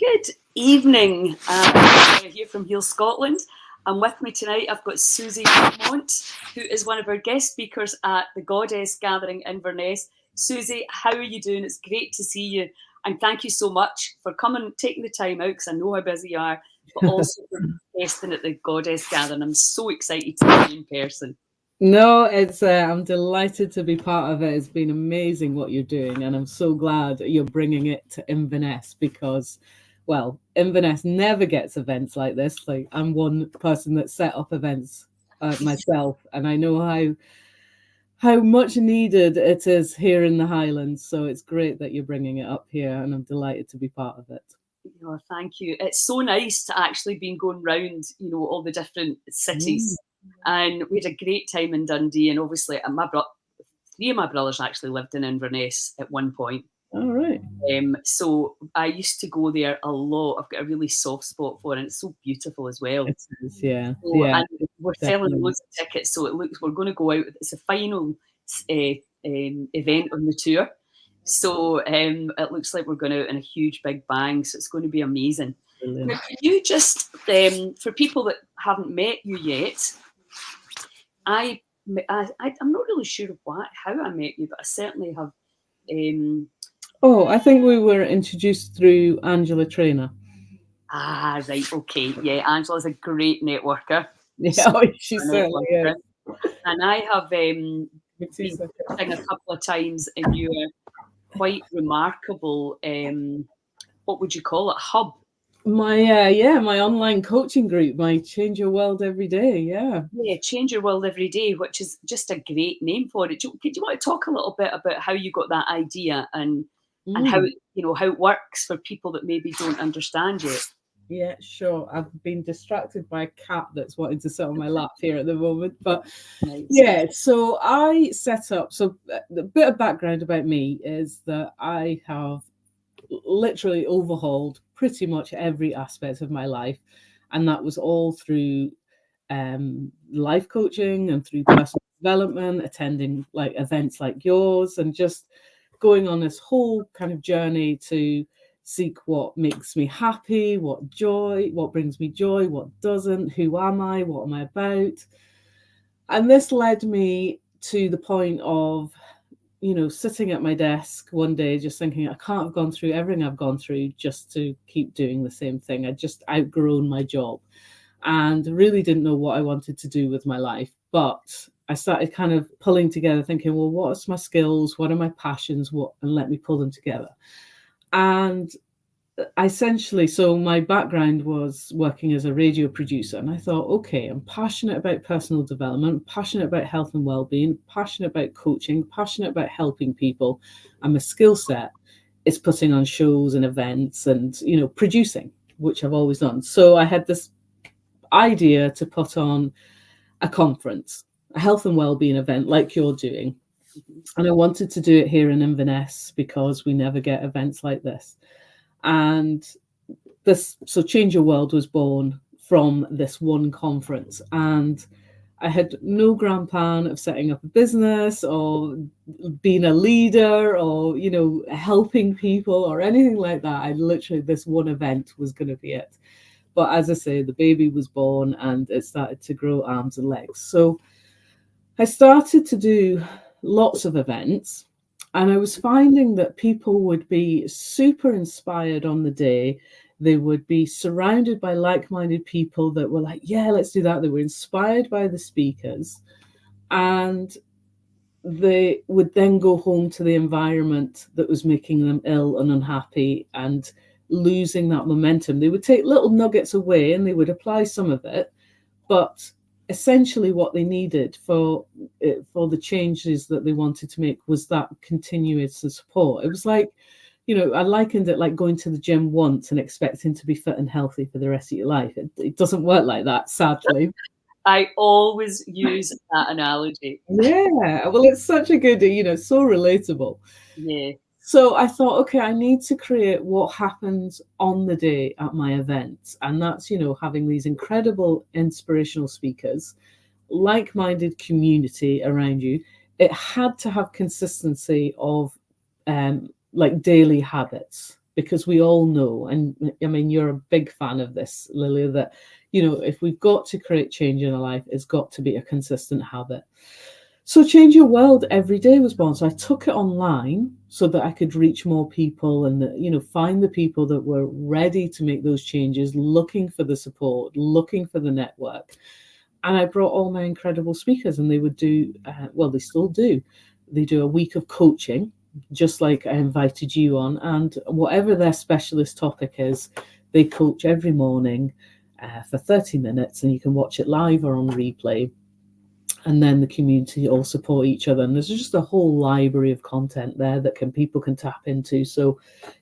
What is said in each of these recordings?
Good evening. I'm here from Heal Scotland. And with me tonight, I've got Suzy Beaumonth, who is one of our guest speakers at the Goddess Gathering in Inverness. Suzy, how are you doing? It's great to see you. And thank you so much for coming, taking the time out, because I know how busy you are, but also for guesting at the Goddess Gathering. I'm so excited to meet you in person. No, it's I'm delighted to be part of it. It's been amazing what you're doing, and I'm so glad you're bringing it to Inverness because, well, Inverness never gets events like this. Like I'm one person that set up events myself, and I know how much needed it is here in the Highlands. So it's great that you're bringing it up here, and I'm delighted to be part of it. Oh, thank you. It's so nice to actually be going round, all the different Mm. cities. And we had a great time in Dundee. And obviously, three of my brothers actually lived in Inverness at one point. All right. So I used to go there a lot. I've got a really soft spot for it. And it's so beautiful as well. It is, yeah, So, yeah, and we're selling definitely. loads of tickets. So it looks we're going to go out. It's a final event on the tour. So it looks like we're going out in a huge big bang. So it's going to be amazing. Brilliant. Now, can you just, for people that haven't met you yet, I, I'm not really sure how I met you, but I certainly have. Um, Oh, I think we were introduced through Angela Trainer. right, okay, yeah. Angela's a great networker, Yeah, such oh, she a certainly is. networker, and I have Me too, been Sophia. teaching a couple of times in your quite remarkable. What would you call it? Hub. My online coaching group, my Change Your World Every Day. Yeah. Yeah, Change Your World Every Day, which is just a great name for it. Do you want to talk a little bit about how you got that idea and how Mm. how it works for people that maybe don't understand yet? Yeah, sure. I've been distracted by a cat that's wanting to sit on my lap here at the moment. But Nice. yeah, so I set up. So the bit of background about me is that I have literally overhauled pretty much every aspect of my life. And that was all through life coaching and through personal development, attending like events like yours, and just going on this whole kind of journey to seek what makes me happy, what brings me joy, what doesn't, who am I, what am I about. And this led me to the point of, sitting at my desk one day just thinking I can't have gone through everything I've gone through just to keep doing the same thing. I just outgrown my job and really didn't know what I wanted to do with my life. But I started kind of pulling together, thinking, well, what's my skills? What are my passions? And let me pull them together. And essentially, so my background was working as a radio producer. And I thought, okay, I'm passionate about personal development, passionate about health and well-being, passionate about coaching, passionate about helping people. And my skill set is putting on shows and events and, producing, which I've always done. So I had this idea to put on a conference, a health and wellbeing event like you're doing. Mhm. And I wanted to do it here in Inverness because we never get events like this. And so Change Your World was born from this one conference. And I had no grand plan of setting up a business or being a leader or, helping people or anything like that. I literally, this one event was going to be it. But as I say, the baby was born and it started to grow arms and legs. So I started to do lots of events, and I was finding that people would be super inspired on the day. They would be surrounded by like minded people that were like, yeah, let's do that. They were inspired by the speakers. And they would then go home to the environment that was making them ill and unhappy and losing that momentum. They would take little nuggets away and they would apply some of it, but essentially what they needed for the changes that they wanted to make was that continuous support. It was like, I likened it like going to the gym once and expecting to be fit and healthy for the rest of your life. It doesn't work like that, sadly. I always use that analogy. Yeah, well, it's such a good, so relatable. Yeah. So I thought, okay, I need to create what happens on the day at my event. And that's, having these incredible inspirational speakers, like minded community around you. It had to have consistency of like daily habits because we all know, and I mean, you're a big fan of this, Lilia, that, if we've got to create change in our life, it's got to be a consistent habit. So Change Your World Every Day was born. So I took it online so that I could reach more people and, find the people that were ready to make those changes, looking for the support, looking for the network. And I brought all my incredible speakers, and they would do, well, they still do. They do a week of coaching, just like I invited you on. And whatever their specialist topic is, they coach every morning for 30 minutes, and you can watch it live or on replay. And then the community all support each other, and there's just a whole library of content there that people can tap into. So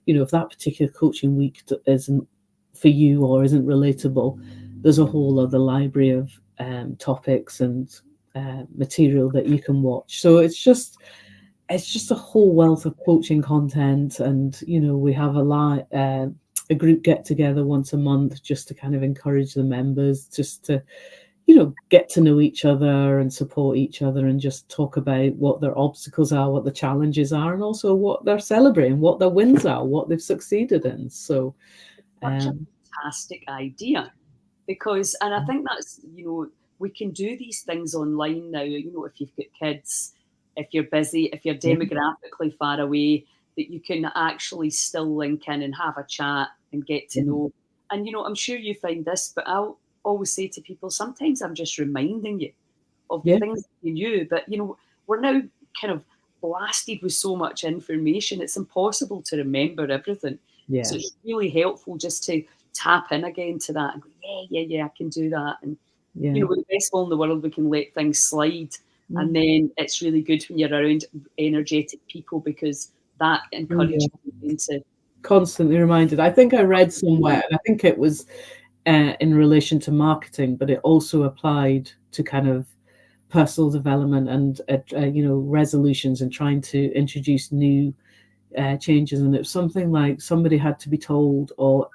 if that particular coaching week isn't for you or isn't relatable, there's a whole other library of topics and material that you can watch. So it's just a whole wealth of coaching content. And we have a group get together once a month just to kind of encourage the members just to get to know each other and support each other, and just talk about what their obstacles are, what the challenges are, and also what they're celebrating, what their wins are, what they've succeeded in. So Such a fantastic idea, because, and I think that's, we can do these things online now, if you've got kids, if you're busy, if you're demographically far away, that you can actually still link in and have a chat and get to know. And, I'm sure you find this, but I'll always say to people, sometimes I'm just reminding you of the things that you knew. But, we're now kind of blasted with so much information, it's impossible to remember everything. So it's really helpful just to tap in again to that and go, yeah, I can do that. And, we're the best all in the world, we can let things slide. And then it's really good when you're around energetic people, because that encourages you to constantly reminded. I think I read somewhere, and I think it was in relation to marketing, but it also applied to kind of personal development and resolutions and trying to introduce new changes. And it was something like somebody had to be told or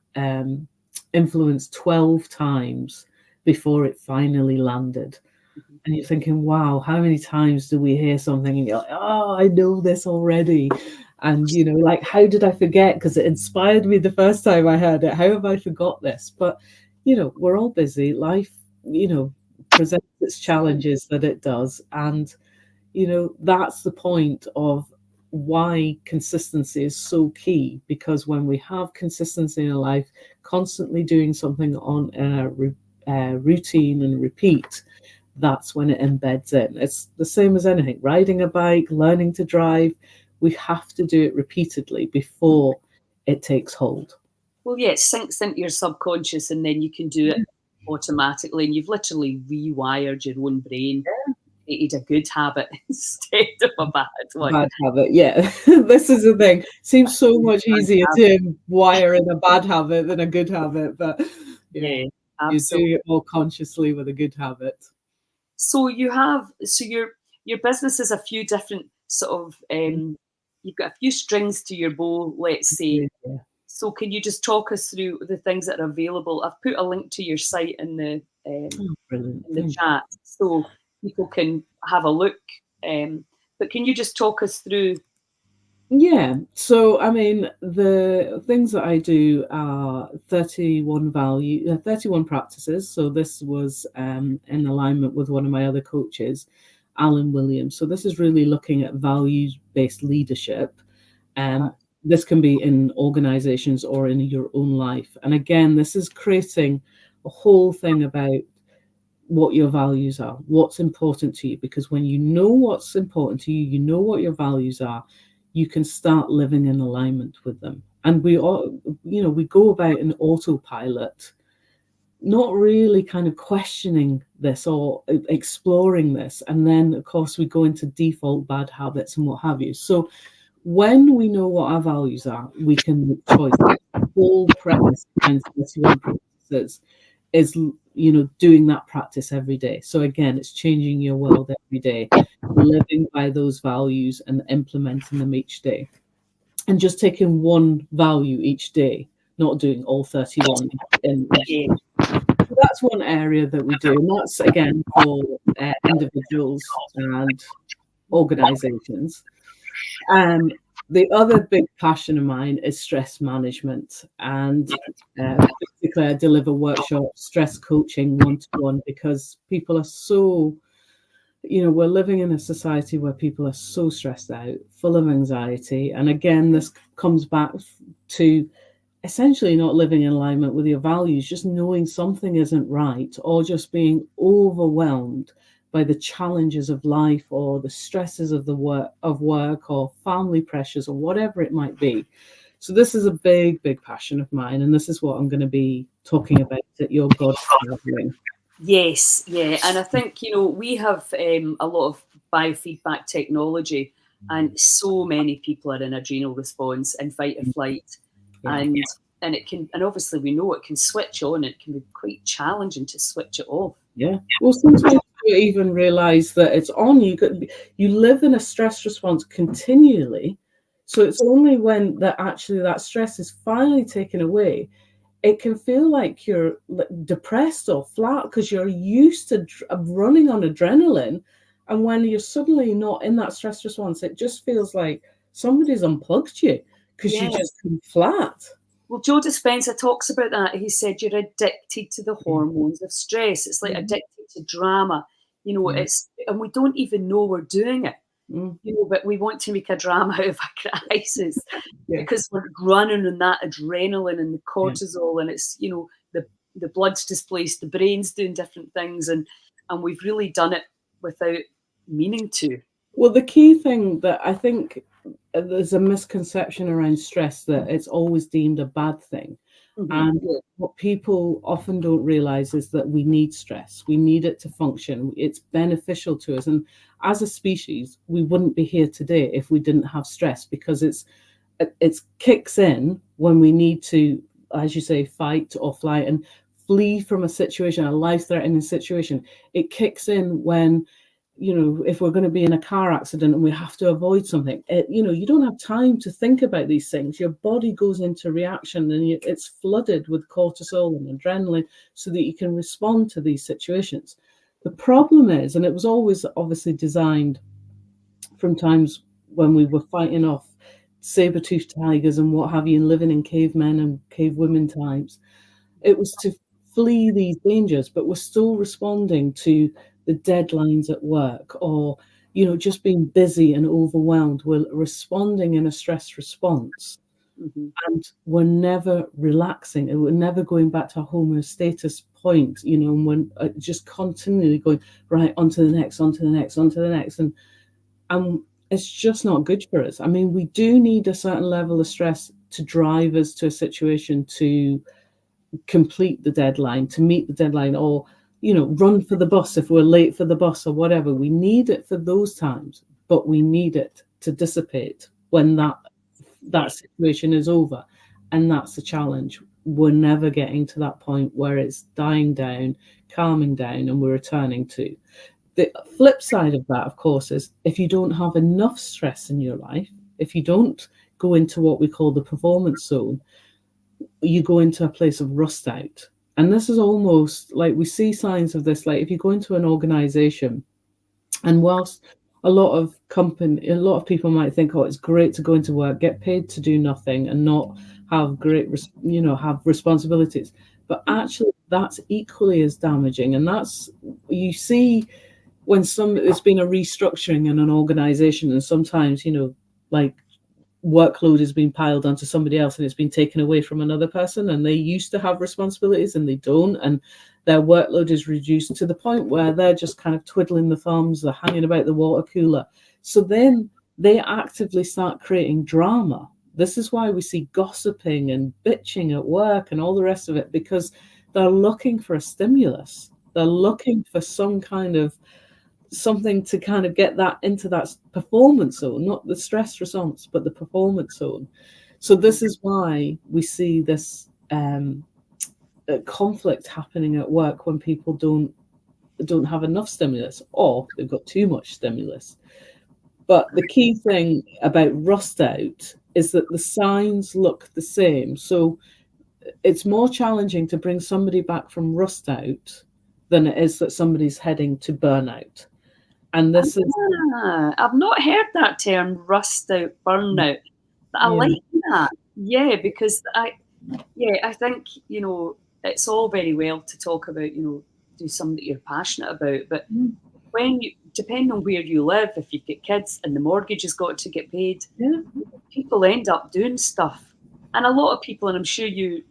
influenced 12 times before it finally landed. And you're thinking, wow, how many times do we hear something and you're like, oh, I know this already. And, like, how did I forget? Because it inspired me the first time I heard it. How have I forgot this? But, we're all busy. Life, presents its challenges that it does. And, that's the point of why consistency is so key. Because when we have consistency in our life, constantly doing something on a routine and repeat, that's when it embeds in. It's the same as anything. Riding a bike, learning to drive, we have to do it repeatedly before it takes hold. Well, yeah, it sinks into your subconscious, and then you can do it automatically, and you've literally rewired your own brain, created a good habit instead of a bad one. Bad habit, yeah. This is the thing. Seems so much easier to wire in a bad habit than a good habit, but yeah, you do it more consciously with a good habit. So your business is a few different sort of you've got a few strings to your bow, let's say. Yeah. So can you just talk us through the things that are available? I've put a link to your site in the chat, so people can have a look. But can you just talk us through? Yeah. So, I mean, the things that I do are 31 practices. So this was in alignment with one of my other coaches, Alan Williams. So this is really looking at values-based leadership. This can be in organizations or in your own life. And again, this is creating a whole thing about what your values are, what's important to you. Because when you know what's important to you, you know what your values are, you can start living in alignment with them. And we all, we go about an autopilot, not really kind of questioning this or exploring this. And then, of course, we go into default bad habits and what have you. So when we know what our values are, we can make choices. The whole premise behind 31 practices is, doing that practice every day. So again, it's changing your world every day, living by those values and implementing them each day. And just taking one value each day, not doing all 31 in each day. So that's one area that we do. And that's, again, for individuals and organizations. The other big passion of mine is stress management. And basically, I deliver workshops, stress coaching one to one, because people are so, we're living in a society where people are so stressed out, full of anxiety. And again, this comes back to essentially not living in alignment with your values, just knowing something isn't right, or just being overwhelmed by the challenges of life, or the stresses of the work or family pressures, or whatever it might be. So this is a big, big passion of mine, and this is what I'm going to be talking about at your God gathering. Yes, yeah, and I think we have a lot of biofeedback technology, and so many people are in adrenal response and fight or flight, Yeah. and it can, and obviously we know it can switch on. It can be quite challenging to switch it off. Yeah. Well, sometimes you don't even realize that it's on. You live in a stress response continually. So it's only when that stress is finally taken away, it can feel like you're depressed or flat, because you're used to running on adrenaline. And when you're suddenly not in that stress response, it just feels like somebody's unplugged you, because you Yes. just come flat. Well, Joe Dispenza talks about that. He said you're addicted to the Yeah. hormones of stress. It's like Mhm. addicted to drama. Yeah. And we don't even know we're doing it. Mm. But we want to make a drama out of a crisis Yeah. because we're running on that adrenaline and the Yeah. cortisol, and it's the blood's displaced, the brain's doing different things, and we've really done it without meaning to. Well, the key thing that I think, there's a misconception around stress, that it's always deemed a bad thing. And Yeah. what people often don't realize is that we need stress. We need it to function. It's beneficial to us. And as a species, we wouldn't be here today if we didn't have stress, because it kicks in when we need to, as you say, fight or flight and flee from a situation, a life-threatening situation. It kicks in when, if we're going to be in a car accident and we have to avoid something, you don't have time to think about these things. Your body goes into reaction, and it's flooded with cortisol and adrenaline so that you can respond to these situations. The problem is, and it was always obviously designed from times when we were fighting off saber-toothed tigers and what have you, and living in cavemen and cave women times, it was to flee these dangers, but we're still responding to the deadlines at work, or just being busy and overwhelmed. We're responding in a stress response, Hmm. and we're never relaxing, and we're never going back to a homeostasis point, and we're just continually going right onto the next, onto the next, onto the next, and it's just not good for us. I mean, we do need a certain level of stress to drive us to a situation to complete the deadline, to meet the deadline, or run for the bus if we're late for the bus or whatever. We need it for those times, but we need it to dissipate when that Yeah. situation is over. And that's the challenge. We're never getting to that point where it's dying down, calming down, and we're returning to. The flip side of that, of course, is if you don't have enough stress in your life, if you don't go into what we call the performance zone, you go into a place of rust out. And this is almost like, we see signs of this, like if you go into an organization, and whilst a lot of people might think, oh, it's great to go into work, get paid to do nothing, and not have have responsibilities. But actually, that's equally as damaging. And that's, you see, when there's been a restructuring in an organization, and sometimes, like, workload has been piled onto somebody else, and it's been taken away from another person, and they used to have responsibilities and they don't, and their workload is reduced to the point where they're just kind of twiddling the thumbs, they're hanging about the water cooler. So then they actively start creating drama. This is why we see gossiping and bitching at work and all the rest of it, because they're looking for a stimulus. They're looking for some kind of something to kind of get that into that performance zone, not the stress response, but the performance zone. So this is why we see this conflict happening at work when people don't have enough stimulus, or they've got too much stimulus. But the key thing about rust out is that the signs look the same. So it's more challenging to bring somebody back from rust out than it is that somebody's heading to burnout. And this is I've not heard that term, rust out, burnout. I Yeah. like that. Yeah, because I think, it's all very well to talk about, do something that you're passionate about, but Mm. when you, depending on where you live, if you've got kids and the mortgage has got to get paid, Yeah. people end up doing stuff. And a lot of people, and I'm sure you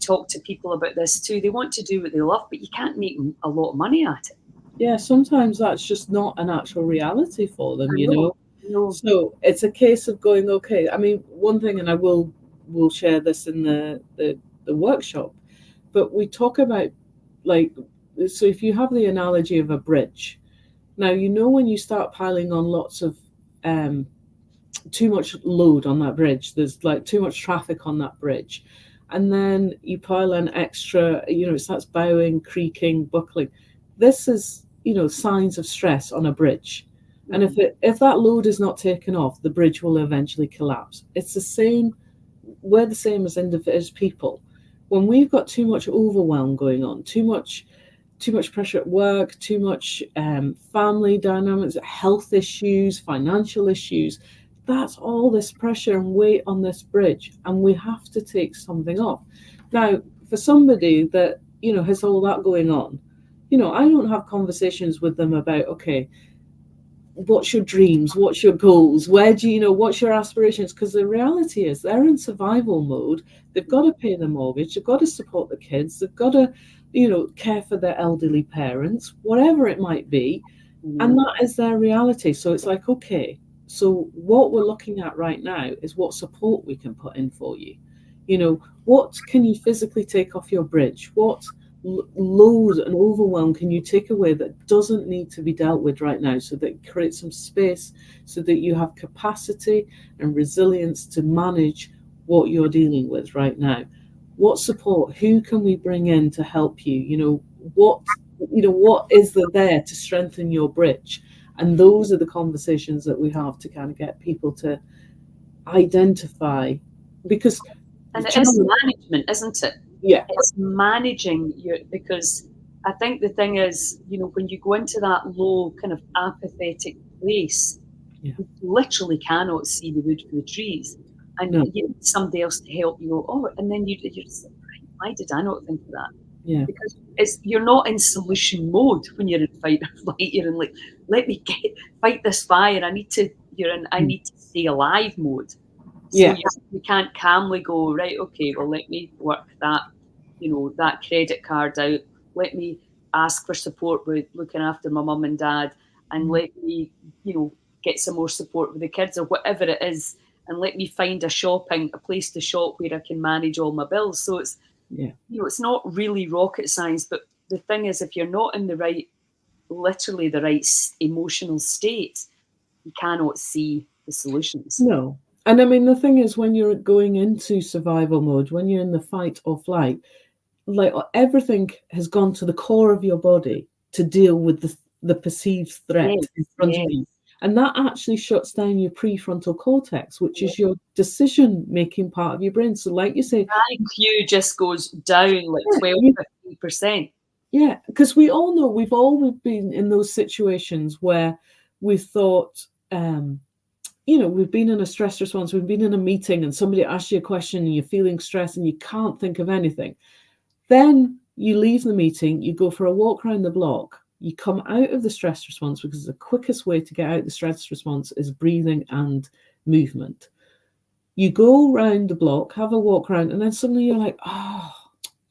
talk to people about this too, they want to do what they love, but you can't make a lot of money at it. Yeah, sometimes that's just not an actual reality for them, I you know. know. No. So it's a case of going, okay. I mean, one thing, and I will share this in the workshop, but we talk about, like, so if you have the analogy of a bridge, now you know when you start piling on lots of um, too much load on that bridge. There's like too much traffic on that bridge. And then you pile an extra, it starts bowing, creaking, buckling. This is, signs of stress on a bridge. And Mhm. if that load is not taken off, the bridge will eventually collapse. It's the same, we're the same as as people. When we've got too much overwhelm going on, too much pressure at work, too much family dynamics, health issues, financial issues. That's all this pressure and weight on this bridge, and we have to take something off. Now, for somebody that has all that going on, I don't have conversations with them about, okay, what's your dreams, what's your goals, where do what's your aspirations, because the reality is they're in survival mode. They've got to pay the mortgage, they've got to support the kids, they've got to care for their elderly parents, whatever it might be, and Mhm. that is their reality. So it's like, okay, so what we're looking at right now is what support we can put in for you. What can you physically take off your bridge? What load and overwhelm can you take away that doesn't need to be dealt with right now, so that it creates some space, so that you have capacity and resilience to manage what you're dealing with right now? What support, who can we bring in to help you? What is there to strengthen your bridge? And those are the conversations that we have to kind of get people to identify, because the And it is challenge, management, isn't it? yeah, It's managing your, because I think the thing is, when you go into that low kind of apathetic place, yeah, you literally cannot see the wood for the trees. And no, you need somebody else to help you go, oh, and then you're just like, right, why did I not think of that? yeah, Because you're not in solution mode when you're in fight or flight. You're in like, let me fight this fire. You're in I mm, need to stay alive mode. So yeah, you can't calmly go, right, okay, well, let me work that credit card out. Let me ask for support with looking after my mum and dad, and mm, let me, get some more support with the kids or whatever it is. And let me find a place to shop where I can manage all my bills. So yeah. it's not really rocket science, but the thing is, if you're not in literally the right emotional state, you cannot see the solutions. No. And I mean, the thing is, when you're going into survival mode, when you're in the fight or flight, like everything has gone to the core of your body to deal with the perceived threat in Yes, front of yes. you. And that actually shuts down your prefrontal cortex, which is your decision making part of your brain. So, like you say, IQ just goes down like yeah, 12, 15%. yeah, because we all know we've always been in those situations where we've thought, we've been in a stress response, we've been in a meeting and somebody asks you a question and you're feeling stressed and you can't think of anything. Then you leave the meeting, you go for a walk around the block, you come out of the stress response, because the quickest way to get out of the stress response is breathing and movement. You go around the block, have a walk around, and then suddenly you're like, oh,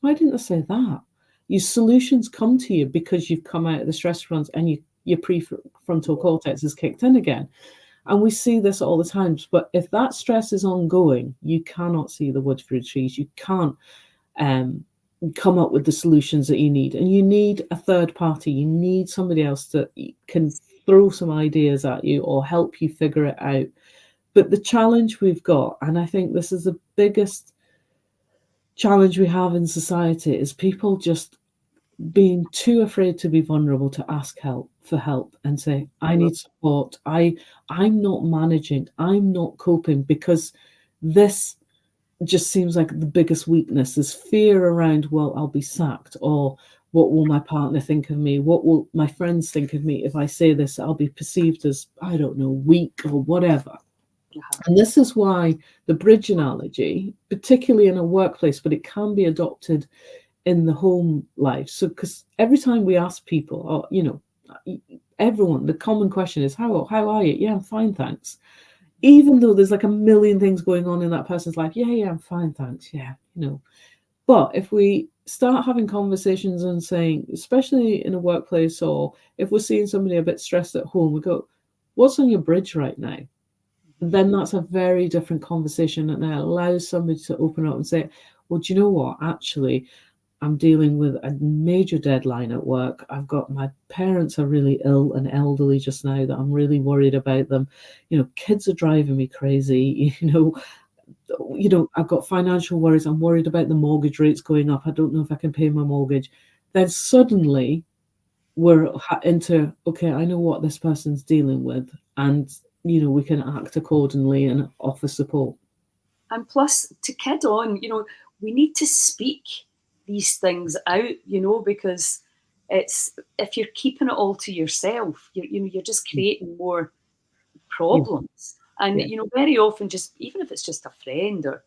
why didn't I say that? Your solutions come to you because you've come out of the stress response and your prefrontal cortex is kicked in again. And we see this all the time. But if that stress is ongoing, you cannot see the wood through the trees. You can't um, come up with the solutions that you need. And you need a third party. You need somebody else that can throw some ideas at you or help you figure it out. But the challenge we've got, and I think this is the biggest challenge we have in society, is people just being too afraid to be vulnerable, to ask help and say, I need support. I'm not managing, I'm not coping, because this just seems like the biggest weakness is fear around, well, I'll be sacked, or what will my partner think of me, what will my friends think of me if I say this, I'll be perceived as, I don't know, weak or whatever. Uh-huh. And this is why the bridge analogy, particularly in a workplace, but it can be adopted in the home life. So, because every time we ask people, or everyone, the common question is, how are you? Yeah, I'm fine, thanks. Even though there's like a million things going on in that person's life, yeah, I'm fine, thanks. Yeah. But if we start having conversations and saying, especially in a workplace, or if we're seeing somebody a bit stressed at home, we go, "What's on your bridge right now?" Mhm. Then that's a very different conversation, and it allows somebody to open up and say, "Well, do you know what? Actually, I'm dealing with a major deadline at work. I've got my parents are really ill and elderly just now that I'm really worried about them. Kids are driving me crazy. I've got financial worries. I'm worried about the mortgage rates going up. I don't know if I can pay my mortgage." Then suddenly we're into, okay, I know what this person's dealing with, and we can act accordingly and offer support. And plus, to kid on, we need to speak these things out, because it's if you're keeping it all to yourself, you're just creating more Yeah, problems. And yeah, very often, just even if it's just a friend, or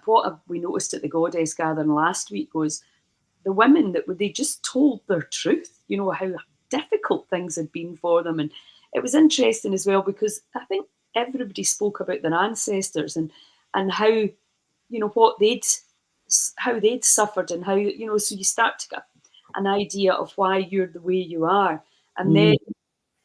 what we noticed at the Goddess Gathering last week was the women that they just told their truth, how difficult things had been for them. And it was interesting as well because I think everybody spoke about their ancestors, and what how they'd suffered, and how so you start to get an idea of why you're the way you are. And then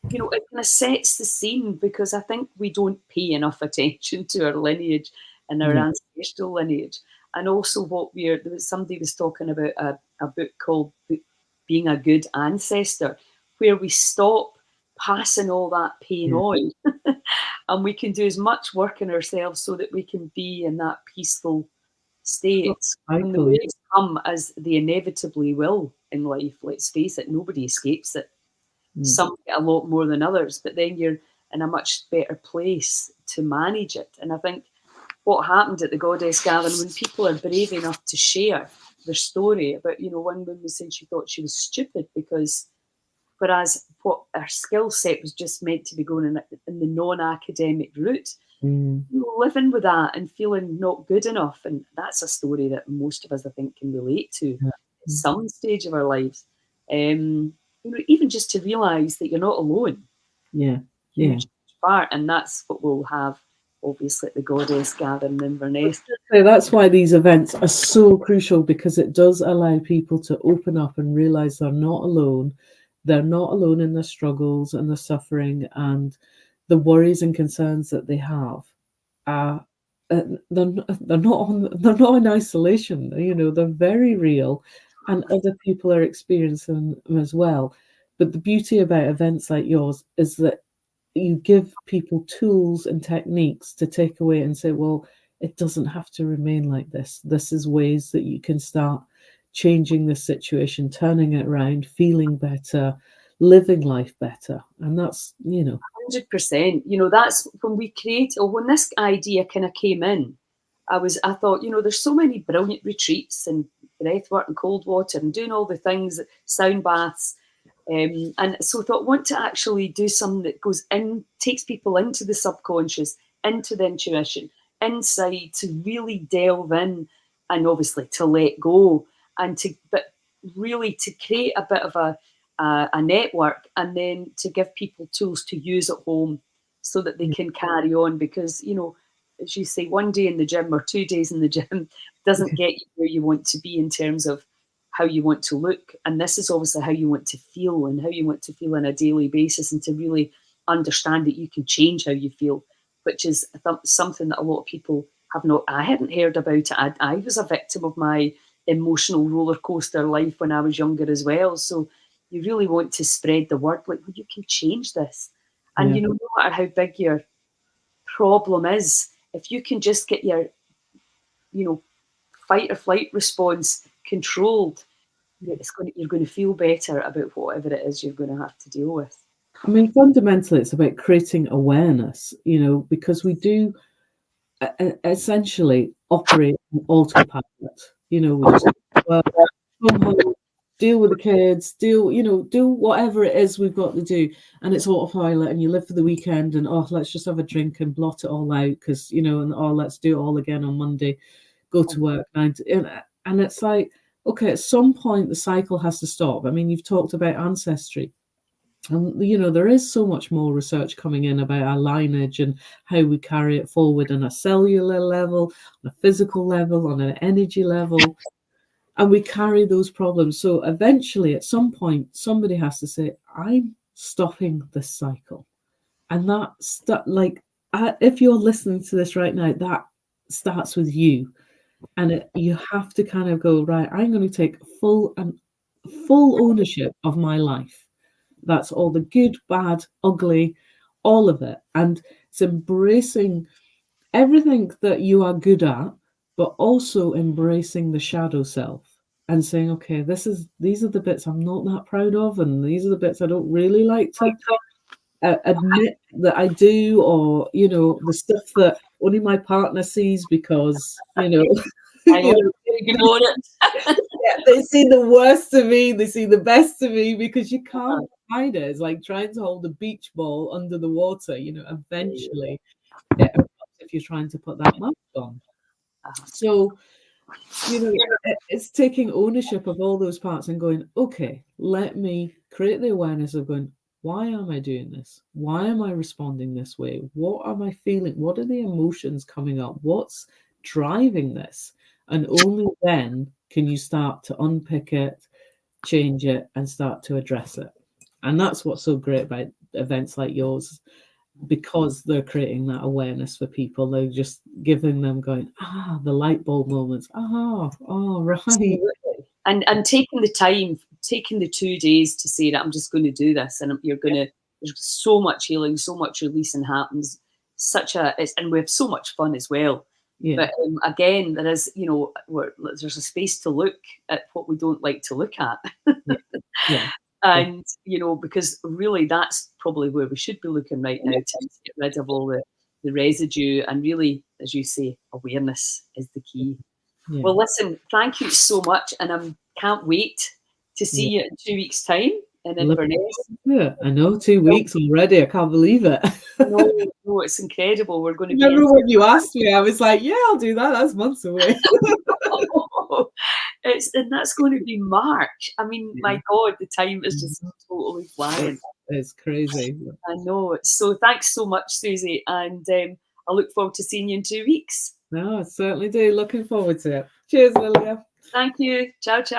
mm, it kind of sets the scene, because I think we don't pay enough attention to our lineage and our yeah, ancestral lineage. And also, somebody was talking about a book called Being a Good Ancestor, where we stop passing all that pain yeah. on and we can do as much work in ourselves so that we can be in that peaceful Sure. state. When the Cycle, yeah. waves come, as they inevitably will in life, let's face it, nobody escapes it. Mm, Some get a lot more than others, but then you're in a much better place to manage it. And I think what happened at the Goddess Gathering, when people are brave enough to share their story about, one woman was saying she thought she was stupid because, whereas what her skill set was just meant to be going in the non-academic route, mm, living with that and feeling not good enough. And that's a story that most of us, I think, can relate to yeah, at mm, some stage of our lives. Even just to realise that you're not alone, yeah, yeah. huge part. And that's what we'll have, obviously, at the Goddess Gathering in Inverness. So that's why these events are so crucial, because it does allow people to open up and realize they're not alone. They're not alone in the struggles and the suffering and the worries and concerns that they have. Uh, they're not in isolation. They're very real, and other people are experiencing them as well. But the beauty about events like yours is that you give people tools and techniques to take away and say, well, it doesn't have to remain like this. This is ways that you can start changing the situation, turning it around, feeling better, living life better. And that's. 100%. That's when we create, or when this idea kind of came in. I thought, there's so many brilliant retreats and breath work and cold water and doing all the things, sound baths. And so I thought, want to actually do something that goes in, takes people into the subconscious, into the intuition, inside, to really delve in, and obviously to let go, but really to create a bit of a network, and then to give people tools to use at home so that they Yeah, can carry on. Because, as you say, one day in the gym or 2 days in the gym doesn't get you where you want to be in terms of how you want to look. And this is obviously how you want to feel, and how you want to feel on a daily basis, and to really understand that you can change how you feel, which is something that a lot of people have not. I hadn't heard about it. I was a victim of my emotional roller coaster life when I was younger as well. So you really want to spread the word, like, well, you can change this. And, yeah, no matter how big your problem is, if you can just get your, you know, fight or flight response controlled, you're going to feel better about whatever it is you're going to have to deal with. I mean, fundamentally, it's about creating awareness, because we do essentially operate on autopilot. We just work from home. deal with the kids, do whatever it is we've got to do. And it's autopilot and you live for the weekend and, oh, let's just have a drink and blot it all out because, and, oh, let's do it all again on Monday, go to work. And it's like, okay, at some point the cycle has to stop. I mean, you've talked about ancestry. And, there is so much more research coming in about our lineage and how we carry it forward on a cellular level, on a physical level, on an energy level. And we carry those problems. So eventually, at some point, somebody has to say, I'm stopping this cycle. And if you're listening to this right now, that starts with you. And you have to kind of go, right, I'm going to take full ownership of my life. That's all the good, bad, ugly, all of it. And it's embracing everything that you are good at, but also embracing the shadow self and saying, okay, these are the bits I'm not that proud of, and these are the bits I don't really like to admit that I do, or the stuff that only my partner sees because I you know ignore it. yeah, they see the worst of me, they see the best of me, because you can't hide it. It's like trying to hold a beach ball under the water. Eventually it erupts if you're trying to put that mask on. So it's taking ownership of all those parts and going, okay, let me create the awareness of going, why am I doing this? Why am I responding this way? What am I feeling? What are the emotions coming up? What's driving this? And only then can you start to unpick it, change it, and start to address it. And that's what's so great about events like yours, because they're creating that awareness for people. They're just giving them going, the light bulb moments. Oh, right. And taking the time, taking the 2 days to say that I'm just going to do this, and there's so much healing, so much releasing happens. And we have so much fun as well. Yeah. But again, there is, there's a space to look at what we don't like to look at. Yeah. And, because really that's probably where we should be looking right now, to get rid of all the residue. And really, as you say, awareness is the key. Yeah. Well, listen, thank you so much. And I can't wait to see you in 2 weeks' time in Inverness. Yeah, I know, 2 weeks already. I can't believe it. No, it's incredible. We're going to Remember when you asked me, I was like, yeah, I'll do that. That's months away. And that's going to be March. I mean, my God, the time is just totally flying. It's crazy. I know. So thanks so much, Suzy. And I look forward to seeing you in 2 weeks. No, I certainly do. Looking forward to it. Cheers, Lilia. Thank you. Ciao, ciao.